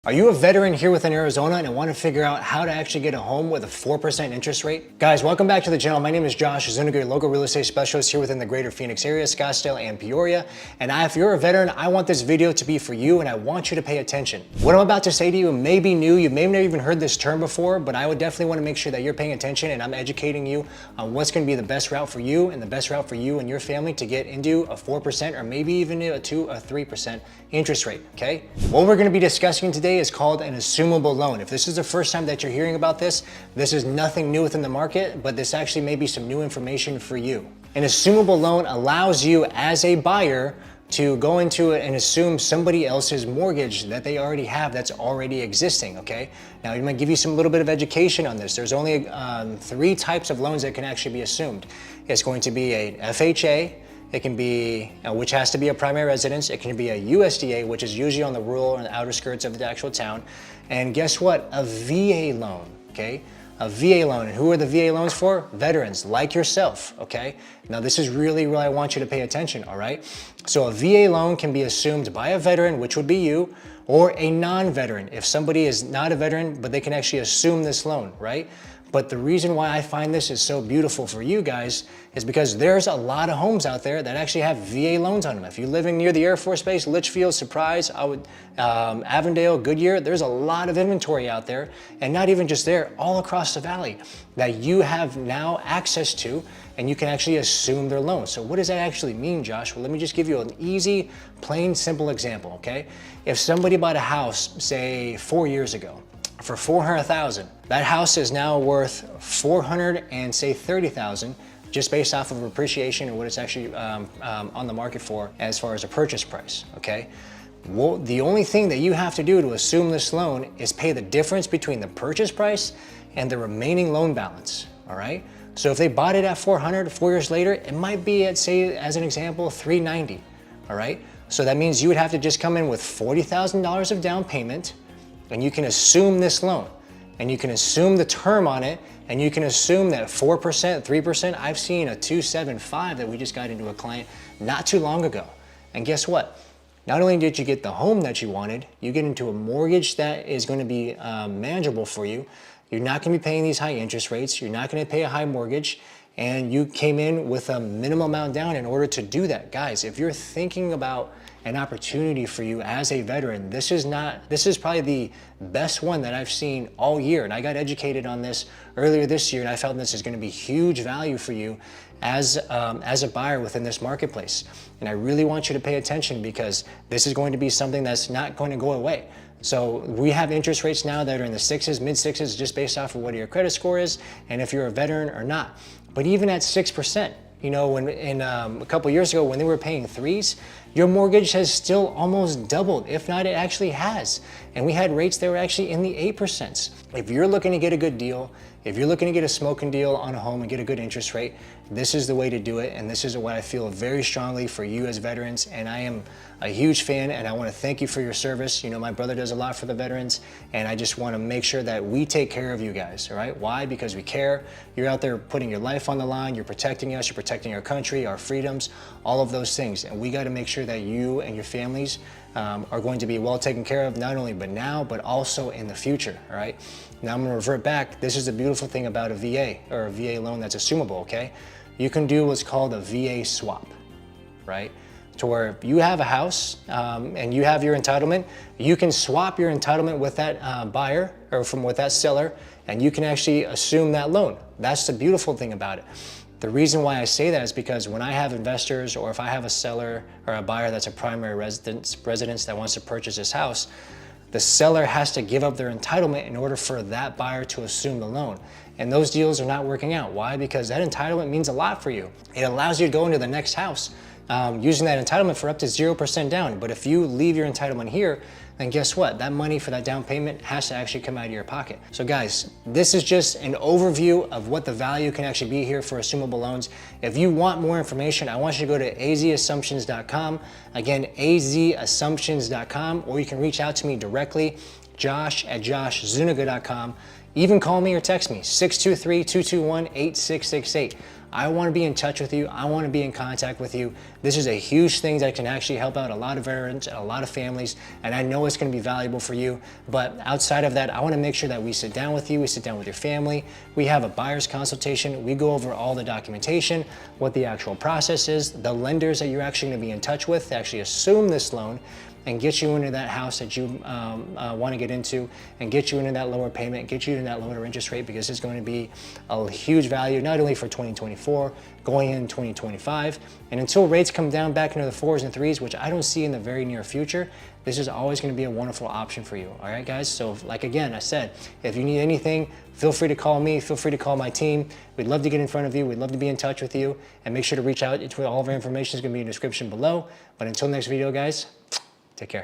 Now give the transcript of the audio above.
Are you a veteran here within Arizona and want to figure out how to actually get a home with a 4% interest rate? Guys, welcome back to the channel. My name is Josh, Zuniga, your local real estate specialist here within the greater Phoenix area, Scottsdale and Peoria. And if you're a veteran, I want this video to be for you and I want you to pay attention. What I'm about to say to you may be new, you may have never even heard this term before, but I would definitely want to make sure that you're paying attention and I'm educating you on what's going to be the best route for you and the best route for you and your family to get into a 4% or maybe even a 2 or 3% interest rate, okay? What we're going to be discussing today is called an assumable loan. If this is the first time that you're hearing about this is nothing new within the market, but this actually may be some new information for you. An assumable loan allows you as a buyer to go into it and assume somebody else's mortgage that they already have that's already existing, okay? Now, I'm gonna give you some little bit of education on this. There's only 3 types of loans that can actually be assumed. It's going to be a FHA, it can be, which has to be a primary residence. It can be a USDA, which is usually on the rural and outer skirts of the actual town. And guess what? A VA loan, okay? A VA loan. And who are the VA loans for? Veterans like yourself, okay? Now this is really where I want you to pay attention, all right? So a VA loan can be assumed by a veteran, which would be you, or a non-veteran. If somebody is not a veteran, but they can actually assume this loan, right? But the reason why I find this is so beautiful for you guys is because there's a lot of homes out there that actually have VA loans on them. If you're living near the Air Force Base, Litchfield, Surprise, Avondale, Goodyear, there's a lot of inventory out there, and not even just there, all across the valley that you have now access to, and you can actually assume their loan. So what does that actually mean, Josh? Well, let me just give you an easy, plain, simple example, okay? If somebody bought a house, say 4 years ago, for $400,000. That house is now worth $430,000 just based off of appreciation and what it's actually on the market for as far as a purchase price, okay? Well, the only thing that you have to do to assume this loan is pay the difference between the purchase price and the remaining loan balance, all right? So if they bought it at $400, 4 years later, it might be at, say, as an example, $390, all right? So that means you would have to just come in with $40,000 of down payment, and you can assume this loan, and you can assume the term on it, and you can assume that 4%, 3%. I've seen a 2.75 that we just got into a client not too long ago. And guess what? Not only did you get the home that you wanted, you get into a mortgage that is going to be manageable for you. You're not going to be paying these high interest rates. You're not going to pay a high mortgage, and you came in with a minimum amount down in order to do that. Guys, if you're thinking about an opportunity for you as a veteran, this is probably the best one that I've seen all year. And I got educated on this earlier this year, and I felt this is going to be huge value for you as a buyer within this marketplace. And I really want you to pay attention because this is going to be something that's not going to go away. So we have interest rates now that are in the 6s, mid 6s, just based off of what your credit score is and if you're a veteran or not. But even at 6%, you know, when a couple years ago when they were paying 3s, your mortgage has still almost doubled. If not, it actually has. And we had rates that were actually in the 8%. If you're looking to get a good deal, if you're looking to get a smoking deal on a home and get a good interest rate, this is the way to do it. And this is what I feel very strongly for you as veterans. And I am a huge fan and I want to thank you for your service. You know, my brother does a lot for the veterans and I just want to make sure that we take care of you guys, all right? Why? Because we care. You're out there putting your life on the line. You're protecting us. You're protecting our country, our freedoms, all of those things. And we got to make sure that you and your families are going to be well taken care of, not only but now, but also in the future, all right? Now I'm gonna revert back. This is the beautiful thing about a VA or a VA loan that's assumable, okay? You can do what's called a VA swap, right? To where if you have a house and you have your entitlement, you can swap your entitlement with that buyer or with that seller, and you can actually assume that loan. That's the beautiful thing about it. The reason why I say that is because when I have investors or if I have a seller or a buyer that's a primary residence that wants to purchase this house, the seller has to give up their entitlement in order for that buyer to assume the loan. And those deals are not working out. Why? Because that entitlement means a lot for you. It allows you to go into the next house using that entitlement for up to 0% down. But if you leave your entitlement here, then guess what? That money for that down payment has to actually come out of your pocket. So guys, this is just an overview of what the value can actually be here for assumable loans. If you want more information, I want you to go to azassumptions.com. Again, azassumptions.com, or you can reach out to me directly, josh@joshzuniga.com. Even call me or text me, 623-221-8668. I want to be in touch with you. I want to be in contact with you. This is a huge thing that can actually help out a lot of veterans, a lot of families, and I know it's going to be valuable for you. But outside of that, I want to make sure that we sit down with you, we sit down with your family, we have a buyer's consultation, we go over all the documentation, what the actual process is, the lenders that you're actually going to be in touch with to actually assume this loan and get you into that house that you want to get into, and get you into that lower payment, get you into that lower interest rate, because it's going to be a huge value, not only for 2024, going in 2025. And until rates come down back into the 4s and 3s, which I don't see in the very near future, this is always going to be a wonderful option for you. All right, guys? So like, again, I said, if you need anything, feel free to call me, feel free to call my team. We'd love to get in front of you. We'd love to be in touch with you, and make sure to reach out. All of our information is going to be in the description below. But until next video, guys, take care.